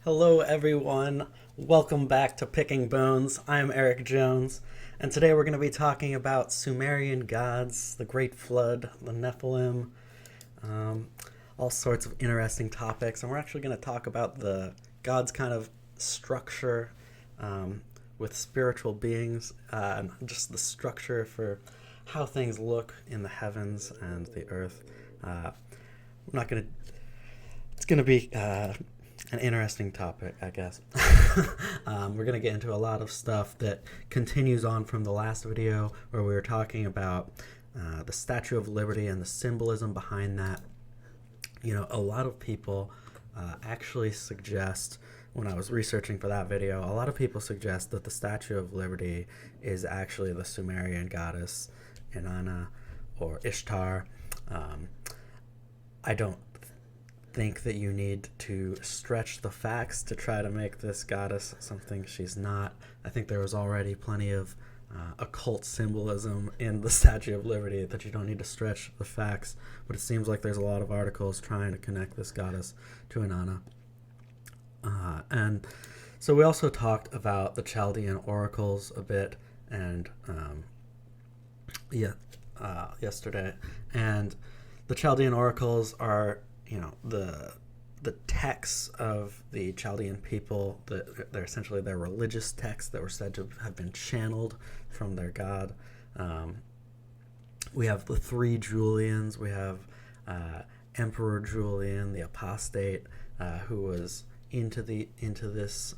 Hello, everyone. Welcome back to Picking Bones. I'm Eric Jones, and today we're going to be talking about Sumerian gods, the Great Flood, the Nephilim, um, all sorts of interesting topics. And we're actually going to talk about the gods' kind of structure um, with spiritual beings, and just the structure for how things look in the heavens and the earth. I'm not going to It's going to be an interesting topic, I guess. We're going to get into a lot of stuff that continues on from the last video where we were talking about the Statue of Liberty and the symbolism behind that. You know, a lot of people actually suggest, when I was researching for that video, a lot of people suggest that the Statue of Liberty is actually the Sumerian goddess Inanna or Ishtar. I don't think that you need to stretch the facts to try to make this goddess something she's not. I think there was already plenty of occult symbolism in the Statue of Liberty that you don't need to stretch the facts, but it seems like there's a lot of articles trying to connect this goddess to Inanna. And so we also talked about the Chaldean oracles a bit, and yesterday. And the Chaldean oracles are, the texts of the Chaldean people. They're essentially their religious texts that were said to have been channeled from their god. We have the three Julians. We have Emperor Julian, the apostate, who was into this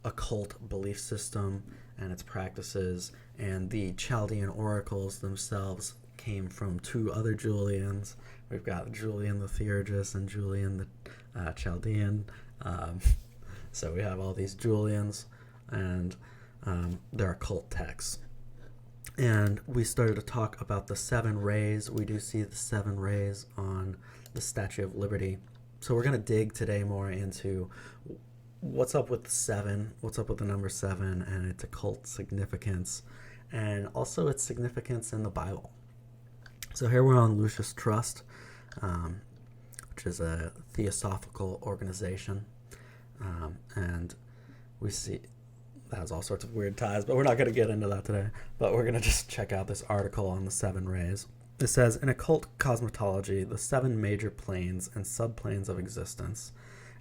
occult belief system and its practices, and the Chaldean oracles themselves came from two other Julians. We've got Julian the Theurgist and Julian the Chaldean. So we have all these Julians, and they're occult texts. And we started to talk about the seven rays. We do see the seven rays on the Statue of Liberty. So we're going to dig today more into what's up with the seven, what's up with the number seven, and its occult significance, and also its significance in the Bible. So here we're on Lucius Trust, which is a theosophical organization, and we see that has all sorts of weird ties, but we're not going to get into that today. But we're going to just check out this article on the seven rays. It says, in occult cosmology, the seven major planes and subplanes of existence,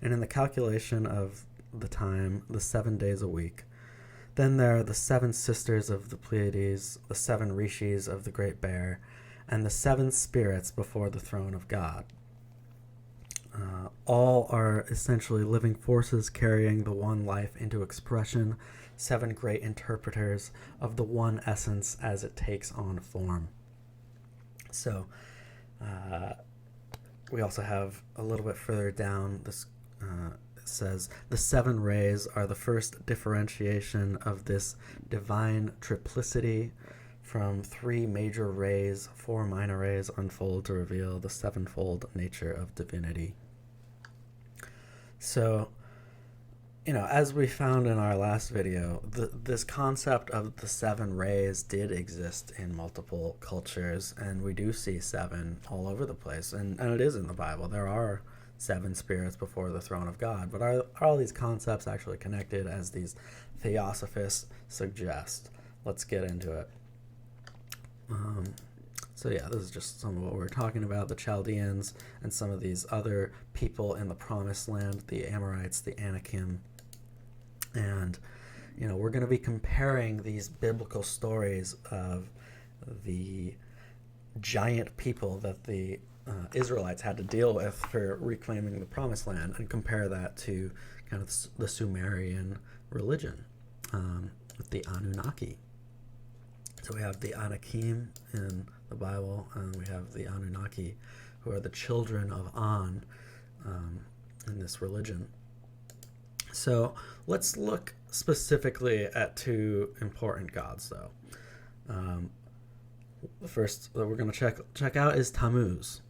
and in the calculation of the time, the 7 days a week. Then there are the seven sisters of the Pleiades, the seven rishis of the Great Bear, and the seven spirits before the throne of God. All are essentially living forces carrying the one life into expression, seven great interpreters of the one essence as it takes on form. So, we also have a little bit further down, this says, the seven rays are the first differentiation of this divine triplicity. From three major rays, four minor rays unfold to reveal the sevenfold nature of divinity. So, as we found in our last video, this concept of the seven rays did exist in multiple cultures, and we do see seven all over the place, and it is in the Bible. There are seven spirits before the throne of God, but are all these concepts actually connected as these theosophists suggest? Let's get into it. This is just some of what we're talking about, the Chaldeans and some of these other people in the Promised Land, the Amorites, the Anakim. And, we're going to be comparing these biblical stories of the giant people that the Israelites had to deal with for reclaiming the Promised Land, and compare that to kind of the Sumerian religion with the Anunnaki. So we have the Anakim in the Bible, and we have the Anunnaki, who are the children of An in this religion. So let's look specifically at two important gods, though. The first that we're going to check out is Tammuz.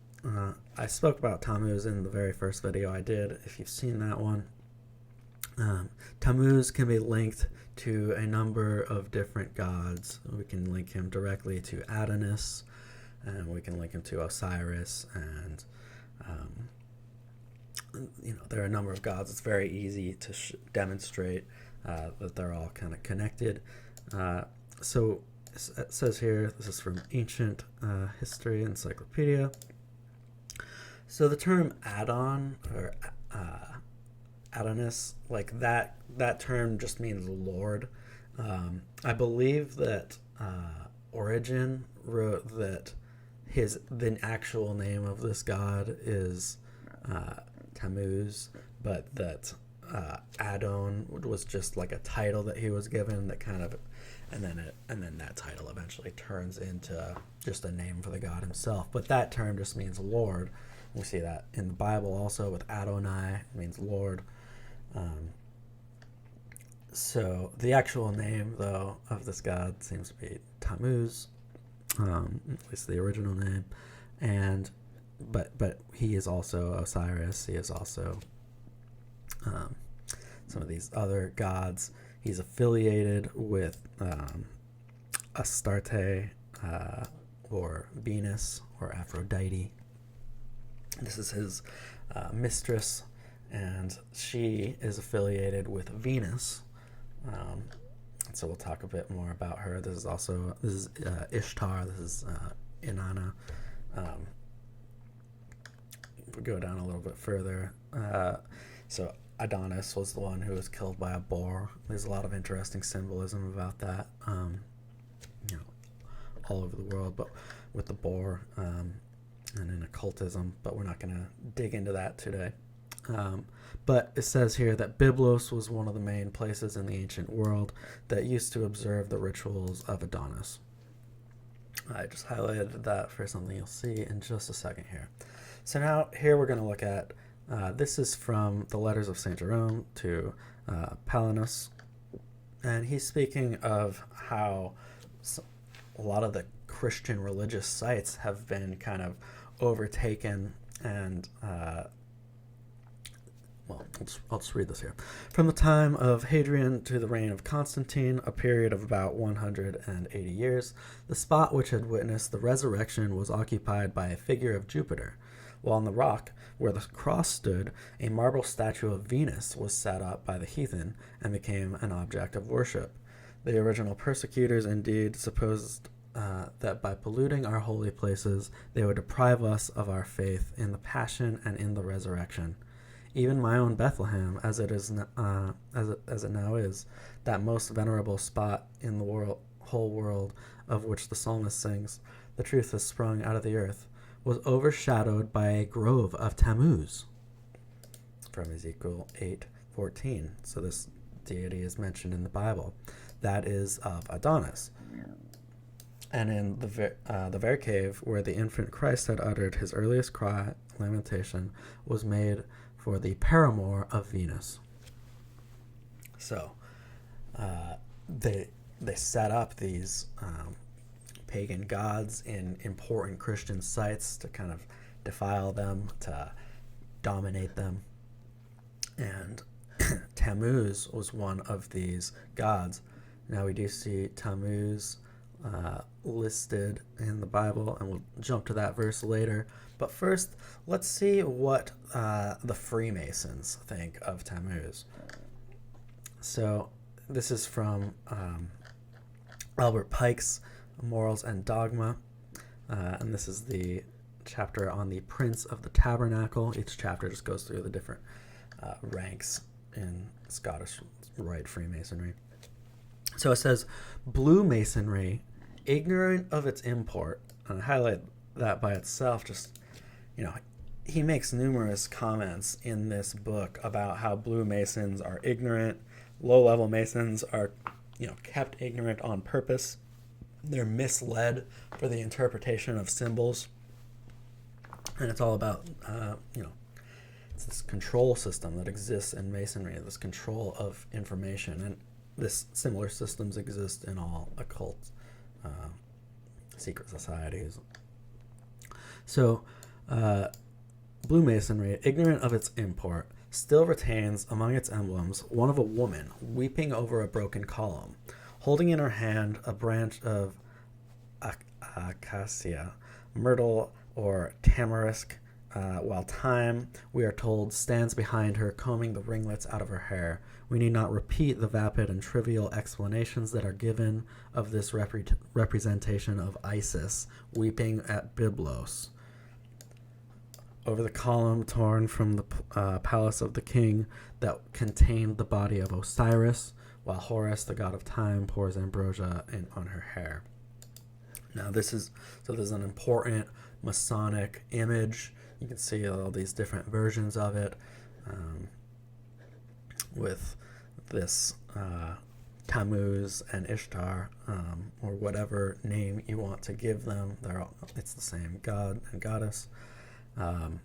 I spoke about Tammuz in the very first video I did, if you've seen that one. Tammuz can be linked to a number of different gods. We can link him directly to Adonis, and we can link him to Osiris, and there are a number of gods. It's very easy to demonstrate that they're all kind of connected. So it says here, this is from Ancient History Encyclopedia. So the term Adon or Adonis, like that term just means Lord. I believe that Origen wrote that the actual name of this god is Tammuz, but that Adon was just like a title that he was given that kind of, and then that title eventually turns into just a name for the god himself. But that term just means Lord. We see that in the Bible also with Adonai, it means Lord. So the actual name, though, of this god seems to be Tammuz, at least the original name, but he is also Osiris. He is also some of these other gods. He's affiliated with Astarte or Venus or Aphrodite. This is his mistress, and she is affiliated with Venus. So we'll talk a bit more about her. This is Ishtar. This is Inanna. If we go down a little bit further, so Adonis was the one who was killed by a boar. There's a lot of interesting symbolism about that, all over the world, but with the boar and in occultism. But we're not going to dig into that today. But it says here that Byblos was one of the main places in the ancient world that used to observe the rituals of Adonis. I just highlighted that for something you'll see in just a second here. So now here we're going to look at, this is from the letters of St. Jerome to Palinus, and he's speaking of how a lot of the Christian religious sites have been kind of overtaken and I'll just read this here. From the time of Hadrian to the reign of Constantine, a period of about 180 years, the spot which had witnessed the resurrection was occupied by a figure of Jupiter, while on the rock where the cross stood, a marble statue of Venus was set up by the heathen and became an object of worship. The original persecutors indeed supposed that by polluting our holy places, they would deprive us of our faith in the passion and in the resurrection. Even my own Bethlehem, as it now is, that most venerable spot in the whole world of which the psalmist sings, the truth has sprung out of the earth, was overshadowed by a grove of Tammuz. From Ezekiel 8:14. So this deity is mentioned in the Bible. That is of Adonis. And in the very cave where the infant Christ had uttered his earliest cry, lamentation, was made for the paramour of Venus. So they set up these pagan gods in important Christian sites to kind of defile them, to dominate them. And Tammuz was one of these gods. Now we do see Tammuz listed in the Bible, and we'll jump to that verse later. But first, let's see what the Freemasons think of Tammuz. So this is from Albert Pike's Morals and Dogma, and this is the chapter on the Prince of the Tabernacle. Each chapter just goes through the different ranks in Scottish Rite Freemasonry. So it says, Blue Masonry, ignorant of its import, and I highlight that by itself, just, he makes numerous comments in this book about how Blue Masons are ignorant, low-level Masons are, kept ignorant on purpose. They're misled for the interpretation of symbols, and it's all about, it's this control system that exists in Masonry, this control of information, and this similar systems exist in all occult secret societies. So, Blue Masonry, ignorant of its import, still retains among its emblems one of a woman weeping over a broken column, holding in her hand a branch of acacia, myrtle, or tamarisk, while time, we are told, stands behind her, combing the ringlets out of her hair. We need not repeat the vapid and trivial explanations that are given of this representation of Isis weeping at Byblos. Over the column torn from the palace of the king that contained the body of Osiris, while Horus, the god of time, pours ambrosia on her hair. Now there's an important Masonic image. You can see all these different versions of it, with this Tammuz and Ishtar, or whatever name you want to give them. It's the same god and goddess. The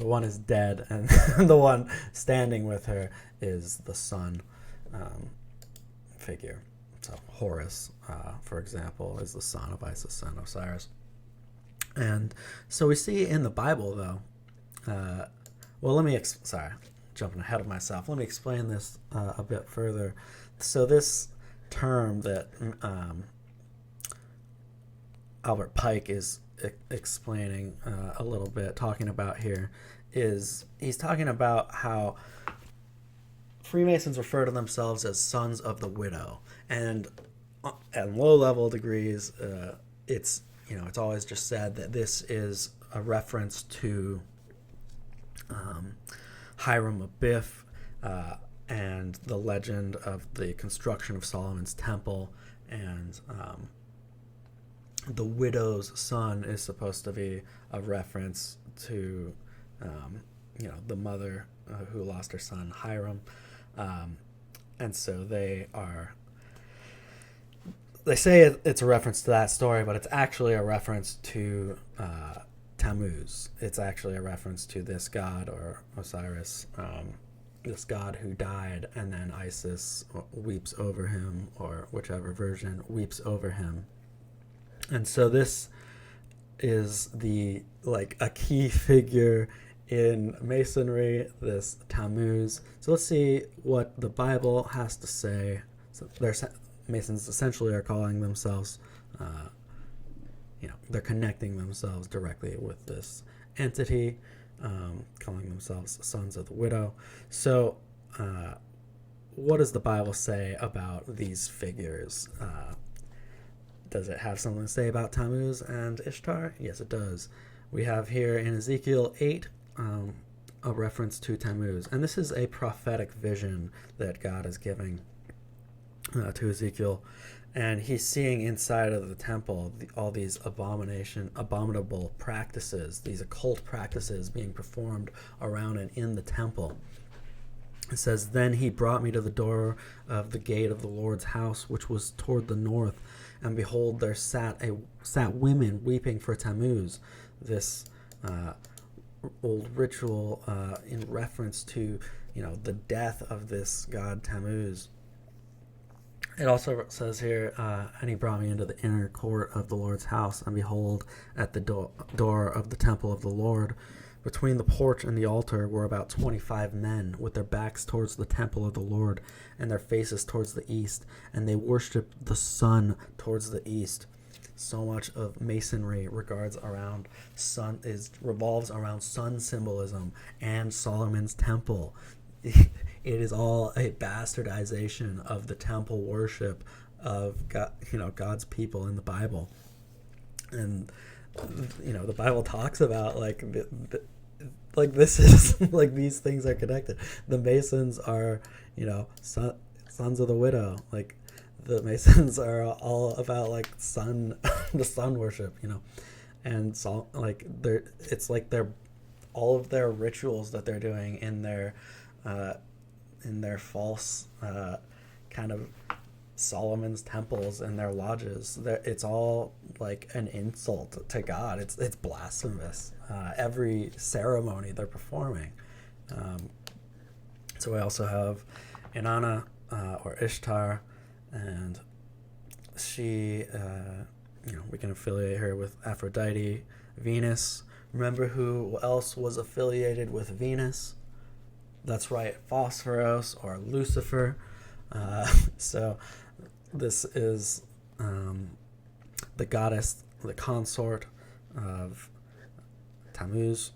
one is dead, and the one standing with her is the sun figure. So Horus, for example, is the son of Isis and Osiris. And so we see in the Bible, though, jumping ahead of myself. Let me explain this a bit further. So this term that Albert Pike is explaining a little bit, talking about here, is he's talking about how Freemasons refer to themselves as sons of the widow, and at low-level degrees, it's always just said that this is a reference to Hiram Abiff and the legend of the construction of Solomon's temple, and the widow's son is supposed to be a reference to the mother who lost her son Hiram, and so they say it's a reference to that story, but it's actually a reference to Tammuz. It's actually a reference to this god, or Osiris, this god who died, and then Isis weeps over him, or whichever version weeps over him. And so this is a key figure in Masonry, this Tammuz. So let's see what the Bible has to say. So Masons essentially are calling themselves, they're connecting themselves directly with this entity, calling themselves sons of the widow. So what does the Bible say about these figures? Does it have something to say about Tammuz and Ishtar? Yes, it does. We have here in Ezekiel 8 a reference to Tammuz. And this is a prophetic vision that God is giving to Ezekiel. And he's seeing inside of the temple all these abominable practices, these occult practices being performed around and in the temple. It says, "Then he brought me to the door of the gate of the Lord's house, which was toward the north. And behold, there sat women weeping for Tammuz." This old ritual in reference to, the death of this god Tammuz. It also says here, "And he brought me into the inner court of the Lord's house, and behold, at the door of the temple of the Lord, between the porch and the altar were about 25 men, with their backs towards the temple of the Lord, and their faces towards the east, and they worshipped the sun towards the east." So much of Masonry revolves around sun symbolism and Solomon's temple. It is all a bastardization of the temple worship of God, God's people in the Bible. And the Bible talks about this is these things are connected. The Masons are sons of the widow. The Masons are all about the sun worship, and so they're all of their rituals that they're doing in their false kind of Solomon's temples and their lodges. It's all an insult to God. It's blasphemous. Every ceremony they're performing. So we also have Inanna or Ishtar, and she, we can affiliate her with Aphrodite, Venus. Remember who else was affiliated with Venus? That's right, Phosphoros or Lucifer. So this is the goddess the consort of Tammuz.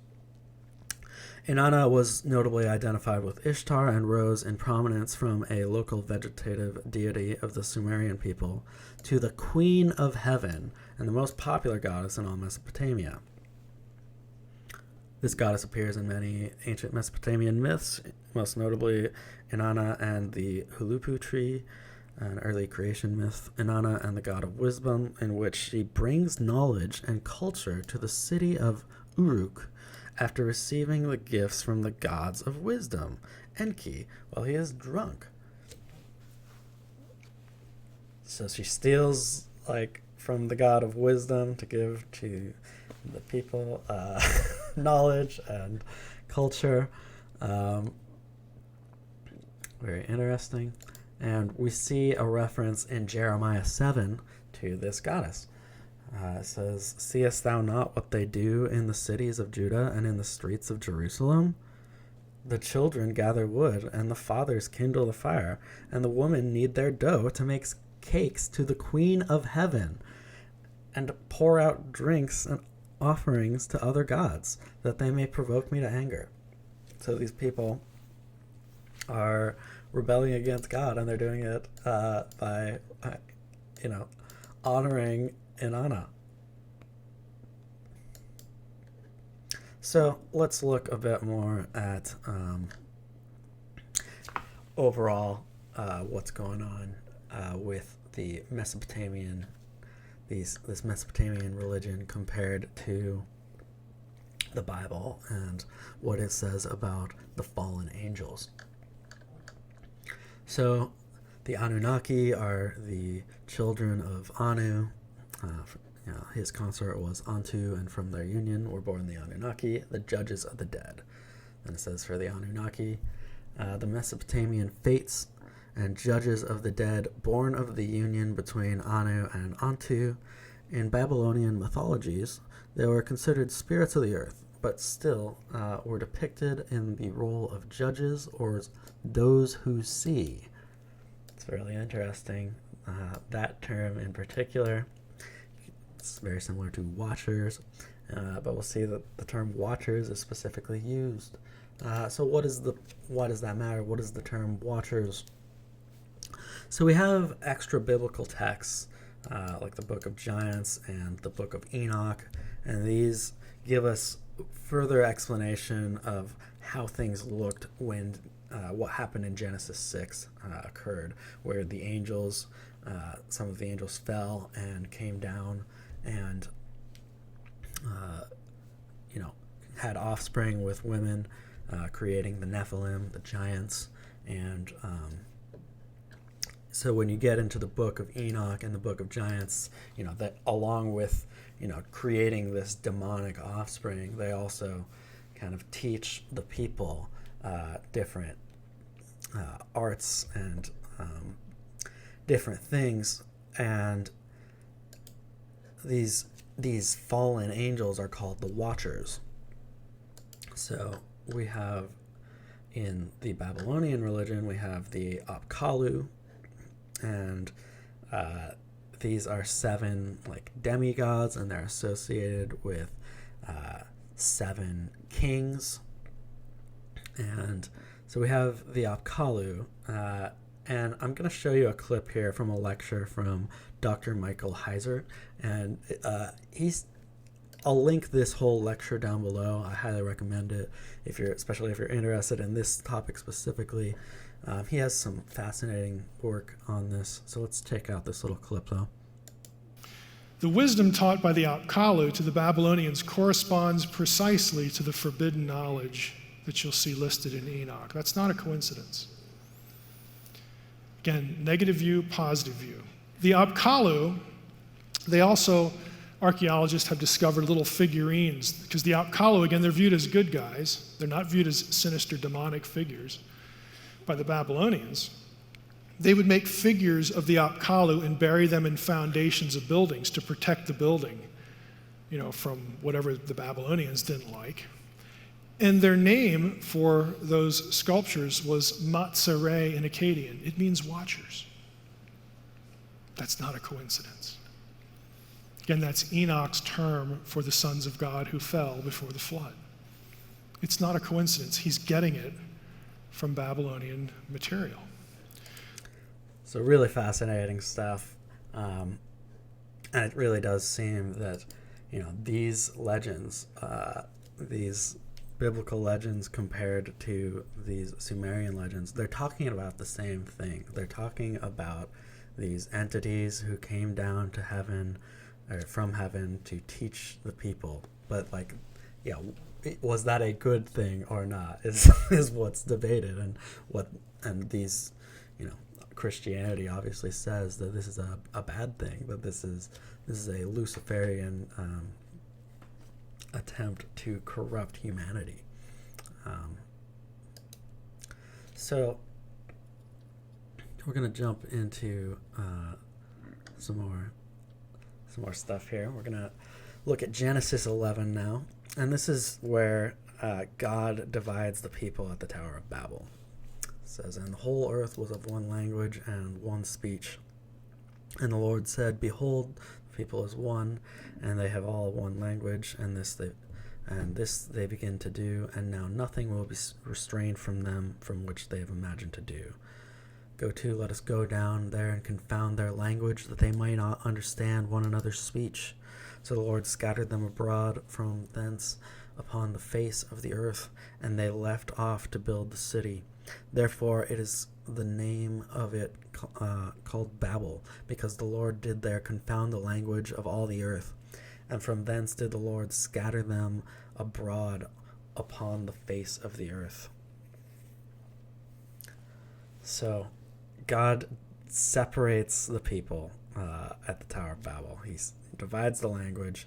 Inanna was notably identified with Ishtar and rose in prominence from a local vegetative deity of the Sumerian people to the Queen of Heaven and the most popular goddess in all Mesopotamia. This goddess appears in many ancient Mesopotamian myths, most notably Inanna and the Hulupu tree, an early creation myth, Inanna and the god of wisdom, in which she brings knowledge and culture to the city of Uruk after receiving the gifts from the gods of wisdom, Enki, while he is drunk. So she steals, from the god of wisdom to give to the people knowledge and culture. Very interesting. And we see a reference in Jeremiah 7 to this goddess. It says, "Seest thou not what they do in the cities of Judah and in the streets of Jerusalem? The children gather wood, and the fathers kindle the fire, and the women knead their dough to make cakes to the Queen of Heaven, and pour out drinks and offerings to other gods, that they may provoke me to anger." So these people are rebelling against God, and they're doing it by, honoring Inanna. So let's look a bit more at overall what's going on with the Mesopotamian, this Mesopotamian religion compared to the Bible and what it says about the fallen angels. So the Anunnaki are the children of Anu. His consort was Antu, and from their union were born the Anunnaki, the judges of the dead. And it says for the Anunnaki, the Mesopotamian fates and judges of the dead, born of the union between Anu and Antu. In Babylonian mythologies, they were considered spirits of the earth, but still were depicted in the role of judges or those who see. It's really interesting. That term in particular, it's very similar to watchers, but we'll see that the term watchers is specifically used. So why does that matter? What is the term watchers? So we have extra biblical texts like the Book of Giants and the Book of Enoch, and these give us further explanation of how things looked when what happened in Genesis 6 occurred, where the angels, some of the angels fell and came down and had offspring with women, creating the Nephilim, the giants. And so when you get into the Book of Enoch and the Book of Giants, that along with creating this demonic offspring, they also kind of teach the people different arts and different things. And these fallen angels are called the Watchers. So we have in the Babylonian religion, we have the Apkallu, and these are 7 demigods, and they're associated with 7 kings. And so we have the Apkallu, and I'm going to show you a clip here from a lecture from Dr. Michael Heizer, and I'll link this whole lecture down below. I highly recommend it, especially if you're interested in this topic specifically. He has some fascinating work on this. So let's check out this little clip, though. The wisdom taught by the Apkallu to the Babylonians corresponds precisely to the forbidden knowledge that you'll see listed in Enoch. That's not a coincidence. Again, negative view, positive view. The Apkallu, archaeologists have discovered little figurines, because the Apkallu, again, they're viewed as good guys. They're not viewed as sinister demonic figures by the Babylonians. They would make figures of the Apkallu and bury them in foundations of buildings to protect the building, from whatever the Babylonians didn't like. And their name for those sculptures was Matsare in Akkadian. It means watchers. That's not a coincidence. Again, that's Enoch's term for the sons of God who fell before the flood. It's not a coincidence. He's getting it from Babylonian material. So really fascinating stuff. And it really does seem that, these legends, these biblical legends compared to these Sumerian legends, they're talking about the same thing. They're talking about these entities who came down to heaven, or from heaven, to teach the people. But was that a good thing or not is what's debated, and these, Christianity obviously says that this is a bad thing, that this is a Luciferian attempt to corrupt humanity. So we're going to jump into some more stuff here. We're going to look at Genesis 11 now, and this is where God divides the people at the Tower of Babel. It says, "And the whole earth was of one language and one speech. And the Lord said, Behold, the people is one, and they have all one language, and this they begin to do, and now nothing will be restrained from them from which they have imagined to do. Go to, let us go down there and confound their language, that they might not understand one another's speech. So the Lord scattered them abroad from thence upon the face of the earth, and they left off to build the city. Therefore it is the name of it called Babel, because the Lord did there confound the language of all the earth. And from thence did the Lord scatter them abroad upon the face of the earth." So God separates the people at the Tower of Babel. He divides the language,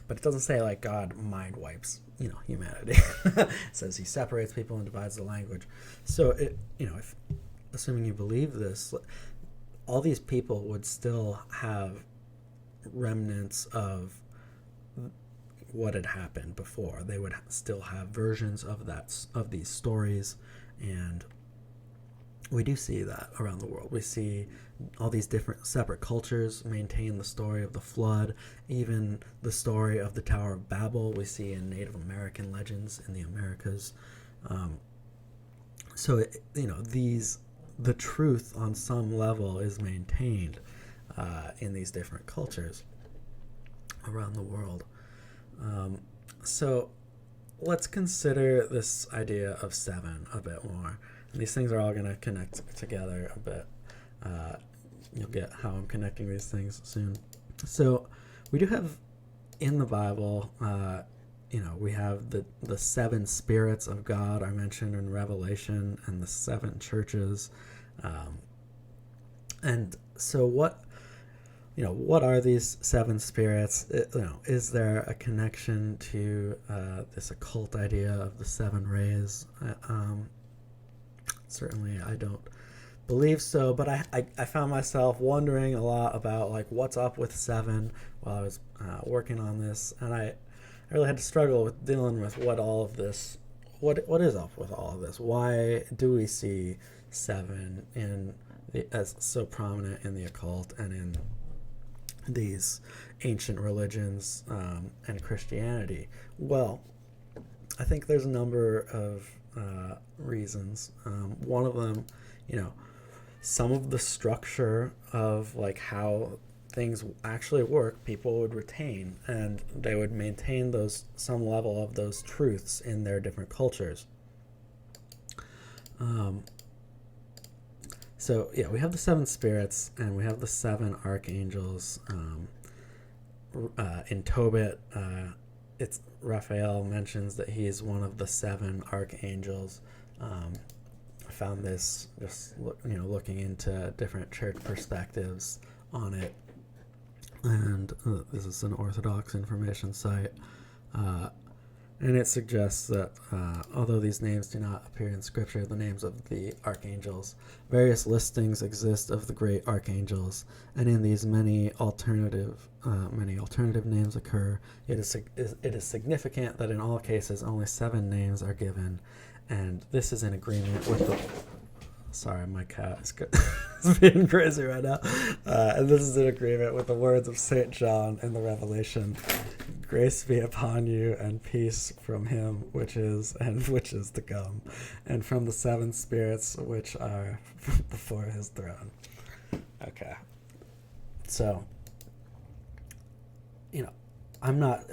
but it doesn't say God mind wipes humanity. It says he separates people and divides the language. So if assuming you believe this, all these people would still have remnants of what had happened before. They would still have versions of these stories, and we do see that around the world. We see all these different separate cultures maintain the story of the flood, even the story of the Tower of Babel we see in Native American legends in the Americas. So the truth on some level is maintained in these different cultures around the world. So let's consider this idea of seven a bit more. And these things are all going to connect together a bit. You'll get how I'm connecting these things soon. So we do have in the Bible, we have the seven spirits of God are mentioned in Revelation, and the seven churches. And so what are these seven spirits? Is there a connection to this occult idea of the seven rays? Certainly I don't believe so, but I found myself wondering a lot about what's up with seven while I was working on this, and I really had to struggle with dealing with what is up with all of this. Why do we see seven as so prominent in the occult and in these ancient religions and Christianity? Well, I think there's a number of reasons. One of them, some of the structure of how things actually work, people would retain, and they would maintain some level of those truths in their different cultures. So we have the seven spirits, and we have the seven archangels. In Tobit, Raphael mentions that he is one of the seven archangels. I found this just looking into different church perspectives on it, and this is an Orthodox information site, and it suggests that although these names do not appear in Scripture, the names of the archangels, various listings exist of the great archangels, and in these many alternative names occur. It is significant that in all cases only 7 names are given, and this is in agreement with Sorry, my cat is being crazy right now. And this is in agreement with the words of St. John in the Revelation. Grace be upon you and peace from him which is to come, and from the seven spirits which are before his throne. Okay. So, I'm not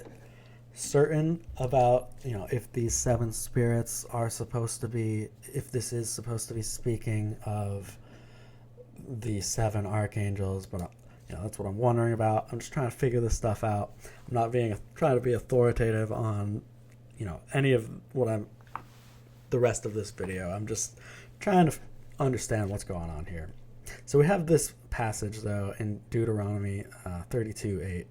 certain about, if these seven spirits are supposed to be, if this is supposed to be speaking of the seven archangels, but that's what I'm wondering about. I'm just trying to figure this stuff out. I'm not trying to be authoritative on, any of the rest of this video. I'm just trying to understand what's going on here. So we have this passage, though, in Deuteronomy 32:8,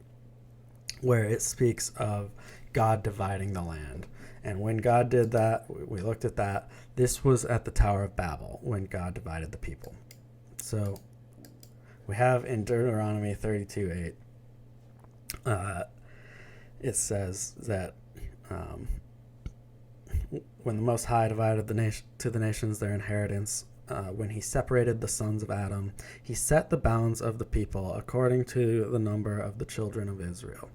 where it speaks of God dividing the land. And when God did that, we looked at that. This was at the Tower of Babel when God divided the people. So we have in Deuteronomy 32:8, it says that when the Most High divided to the nations their inheritance, when he separated the sons of Adam, he set the bounds of the people according to the number of the children of Israel.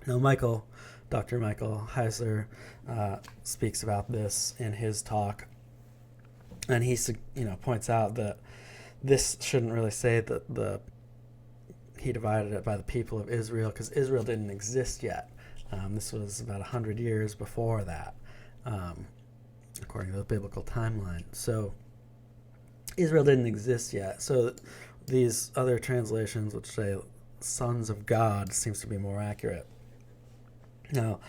Now, Dr. Michael Heizer speaks about this in his talk, and he points out that this shouldn't really say that he divided it by the people of Israel, because Israel didn't exist yet. This was about 100 years before that, according to the biblical timeline. So Israel didn't exist yet. So these other translations, which say sons of God, seems to be more accurate. Now,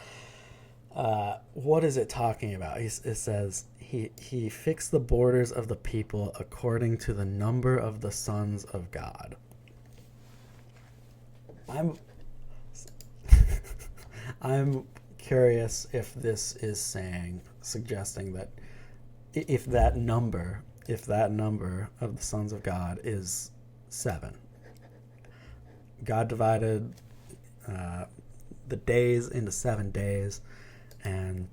what is it talking about? It says he fixed the borders of the people according to the number of the sons of God. I'm curious if this is suggesting that if that number of the sons of God is 7. God divided the days into 7 days, and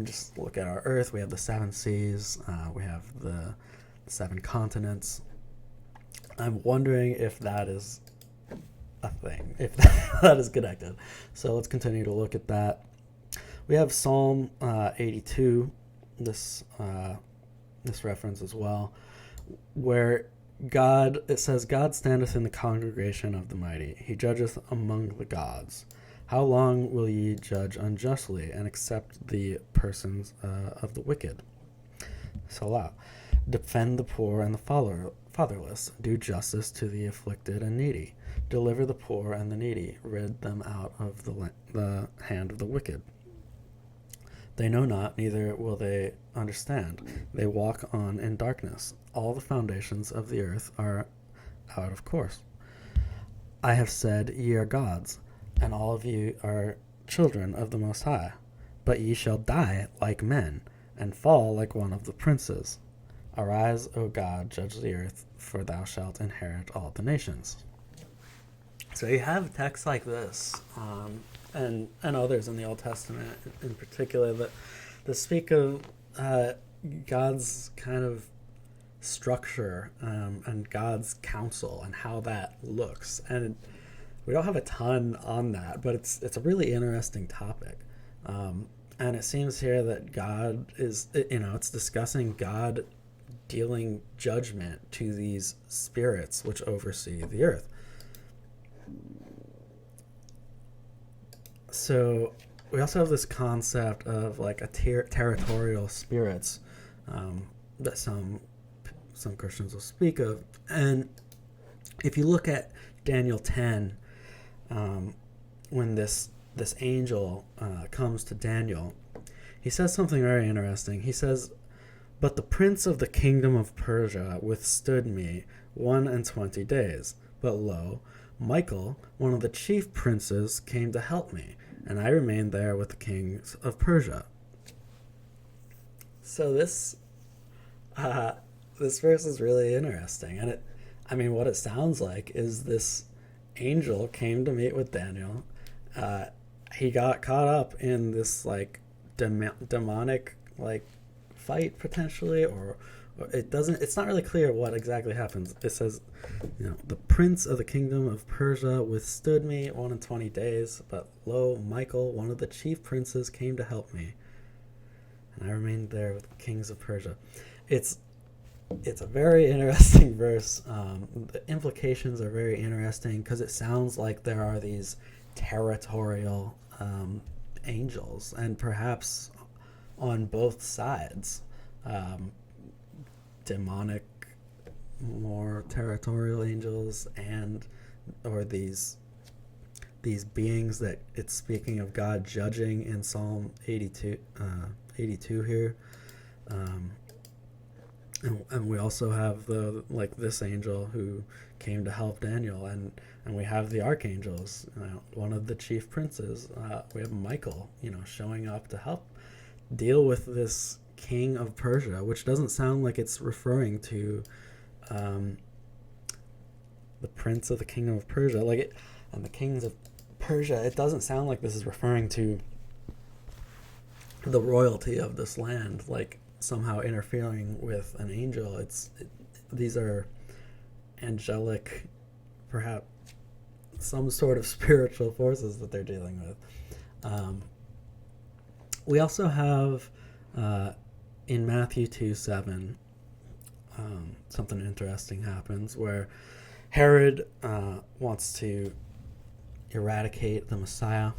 just look at our earth. We have the 7 seas, we have the 7 continents. I'm wondering if that is a thing, if that is connected. So let's continue to look at that. We have Psalm 82, this reference as well, where it says, God standeth in the congregation of the mighty, he judgeth among the gods. How long will ye judge unjustly, and accept the persons of the wicked? Salah. Defend the poor and the fatherless. Do justice to the afflicted and needy. Deliver the poor and the needy. Rid them out of the hand of the wicked. They know not, neither will they understand. They walk on in darkness. All the foundations of the earth are out of course. I have said, ye are gods, and all of you are children of the Most High. But ye shall die like men, and fall like one of the princes. Arise, O God, judge the earth, for thou shalt inherit all the nations. So you have texts like this, and others in the Old Testament in particular, that speak of God's kind of structure and God's counsel and how that looks. And we don't have a ton on that, but it's a really interesting topic. And it seems here that God is, it's discussing God dealing judgment to these spirits which oversee the earth. So we also have this concept of like a territorial spirits that some Christians will speak of. And if you look at Daniel 10, when this angel comes to Daniel, he says something very interesting. He says, "But the prince of the kingdom of Persia withstood me 21 days. But lo, Michael, one of the chief princes, came to help me, and I remained there with the kings of Persia." So this verse is really interesting, and what it sounds like is this angel came to meet with Daniel. He got caught up in this like demonic like fight potentially, It's not really clear what exactly happens. It says, the prince of the kingdom of Persia withstood me 120 days, but lo, Michael, one of the chief princes, came to help me, and I remained there with the kings of Persia. It's a very interesting verse. The implications are very interesting because it sounds like there are these territorial angels, and perhaps on both sides, demonic, more territorial angels, or these beings that it's speaking of God judging in Psalm 82 here. And we also have this angel who came to help Daniel, and we have the archangels, one of the chief princes. We have Michael, showing up to help deal with this king of Persia, which doesn't sound like it's referring to the prince of the kingdom of Persia, and the kings of Persia. It doesn't sound like this is referring to the royalty of this land, somehow interfering with an angel. These are angelic, perhaps some sort of spiritual forces that they're dealing with. We also have in Matthew 2:7, something interesting happens where Herod wants to eradicate the Messiah,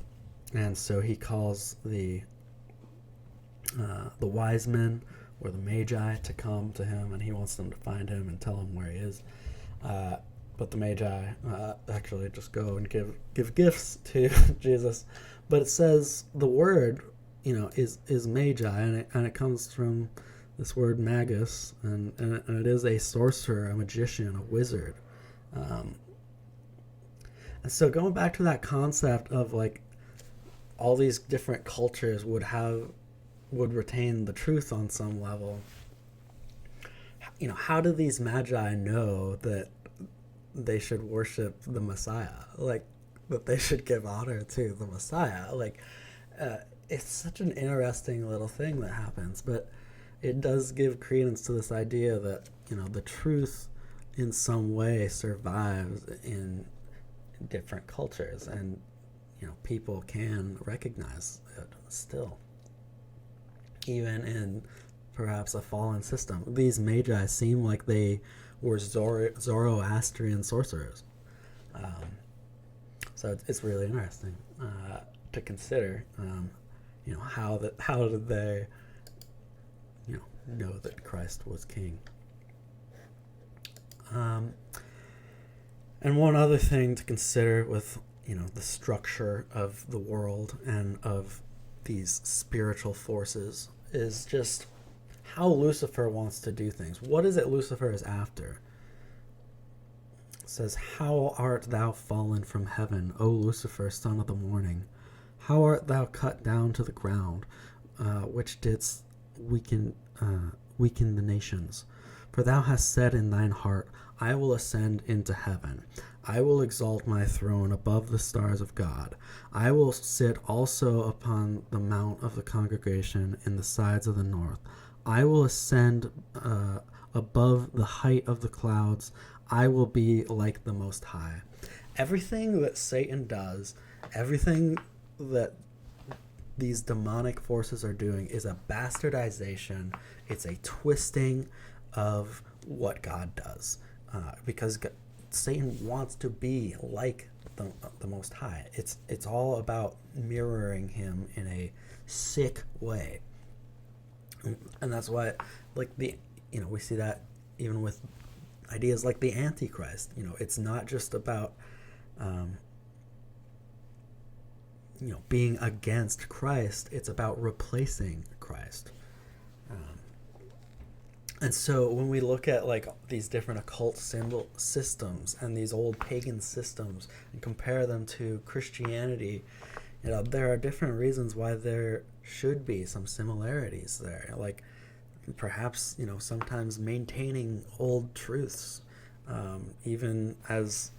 and so he calls the wise men, or the magi, to come to him, and he wants them to find him and tell him where he is. But the magi actually just go and give gifts to Jesus. But it says the word, is magi, and it comes from this word magus, and it is a sorcerer, a magician, a wizard. And so going back to that concept of all these different cultures would retain the truth on some level. How do these magi know that they should worship the Messiah? That they should give honor to the Messiah? It's such an interesting little thing that happens, but it does give credence to this idea that, the truth in some way survives in different cultures, and, people can recognize it still, even in perhaps a fallen system. These magi seem like they were Zoroastrian sorcerers. So it's really interesting to consider, how did they, know that Christ was king. And one other thing to consider with, the structure of the world and of these spiritual forces is just how Lucifer wants to do things. What is it Lucifer is after? It says, "How art thou fallen from heaven, O Lucifer, son of the morning? How art thou cut down to the ground, which didst weaken the nations? For thou hast said in thine heart, I will ascend into heaven. I will exalt my throne above the stars of God. I will sit also upon the mount of the congregation in the sides of the north. I will ascend above the height of the clouds. I will be like the Most High." Everything that Satan does, everything that these demonic forces are doing is a bastardization. It's a twisting of what God does, because Satan wants to be like the Most High. It's all about mirroring him in a sick way, and that's why, we see that even with ideas like the Antichrist. It's not just about being against Christ. It's about replacing Christ. And so when we look at these different occult systems and these old pagan systems and compare them to Christianity, there are different reasons why there should be some similarities there. Perhaps, sometimes maintaining old truths, even as,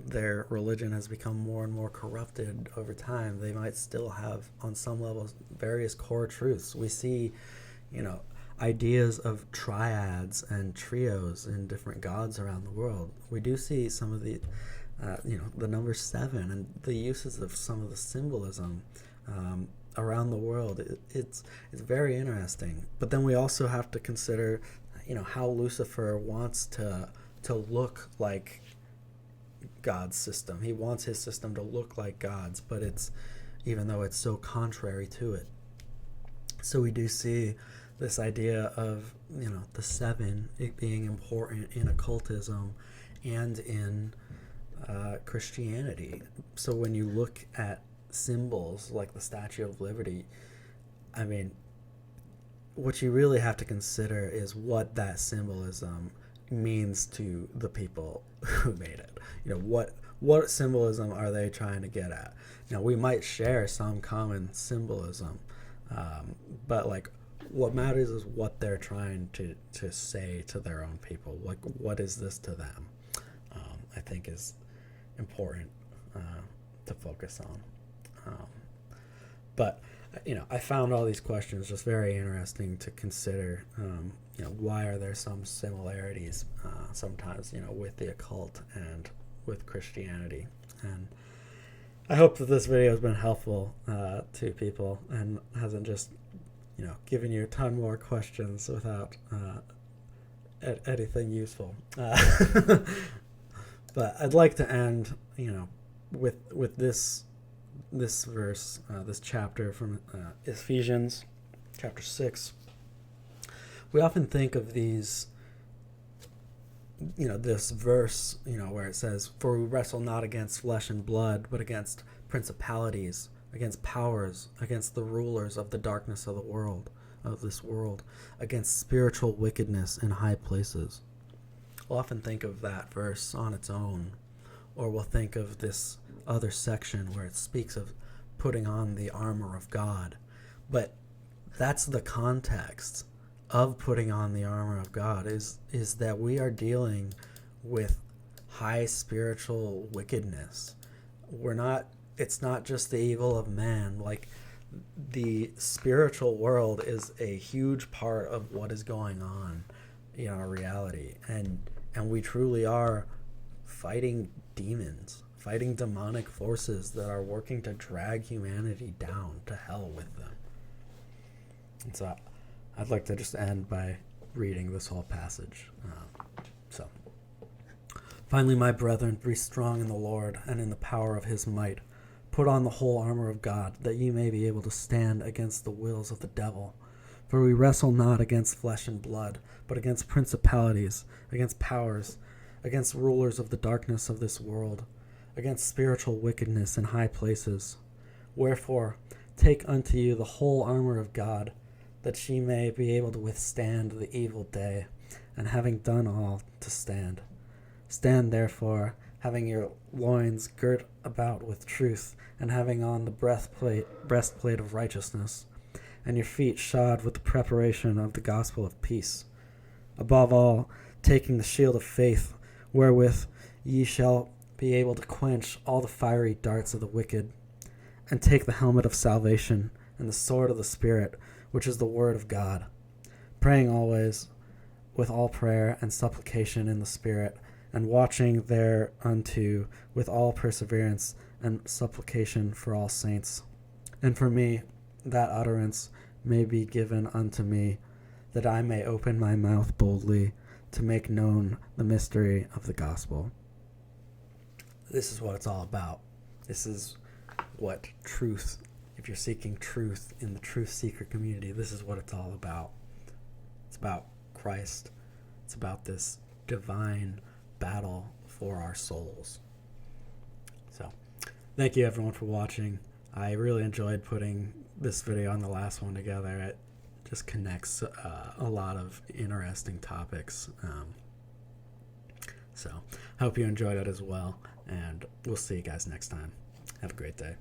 their religion has become more and more corrupted over time, they might still have, on some levels, various core truths. We see, ideas of triads and trios in different gods around the world. We do see some of the, the number 7 and the uses of some of the symbolism around the world. It's very interesting. But then we also have to consider, how Lucifer wants to look like God's system. He wants his system to look like God's, but even though it's so contrary to it. So we do see this idea of, the 7 it being important in occultism and in Christianity. So when you look at symbols like the Statue of Liberty, what you really have to consider is what that symbolism means to the people who made it. What symbolism are they trying to get at? Now, we might share some common symbolism, but what matters is what they're trying to say to their own people. What is this to them? I think is important to focus on. But I found all these questions just very interesting to consider. Why are there some similarities sometimes, with the occult and with Christianity? And I hope that this video has been helpful to people and hasn't just, given you a ton more questions without anything useful. But I'd like to end, with this verse, this chapter from Ephesians Chapter 6. We often think of these, this verse, where it says, "For we wrestle not against flesh and blood, but against principalities, against powers, against the rulers of the darkness of this world, against spiritual wickedness in high places." We'll often think of that verse on its own, or we'll think of this other section where it speaks of putting on the armor of God. But that's the context of putting on the armor of God, is that we are dealing with high spiritual wickedness. It's not just the evil of man. The spiritual world is a huge part of what is going on in our reality. And we truly are fighting demons, fighting demonic forces that are working to drag humanity down to hell with them. And so I'd like to just end by reading this whole passage. Finally, my brethren, be strong in the Lord and in the power of his might. Put on the whole armor of God, that ye may be able to stand against the wills of the devil. For we wrestle not against flesh and blood, but against principalities, against powers, against rulers of the darkness of this world, against spiritual wickedness in high places. Wherefore, take unto you the whole armor of God, that ye may be able to withstand the evil day, and having done all, to stand. Stand therefore, having your loins girt about with truth, and having on the breastplate of righteousness, and your feet shod with the preparation of the gospel of peace. Above all, taking the shield of faith, wherewith ye shall be able to quench all the fiery darts of the wicked, and take the helmet of salvation, and the sword of the Spirit, which is the word of God, praying always with all prayer and supplication in the Spirit, and watching thereunto with all perseverance and supplication for all saints. And for me, that utterance may be given unto me, that I may open my mouth boldly to make known the mystery of the gospel. This is what it's all about. This is what truth, if you're seeking truth in the truth seeker community, this is what it's all about. It's about Christ. It's about this divine battle for our souls. So, thank you everyone for watching. I really enjoyed putting this video and the last one together. It just connects a lot of interesting topics. So, I hope you enjoyed it as well, and we'll see you guys next time. Have a great day.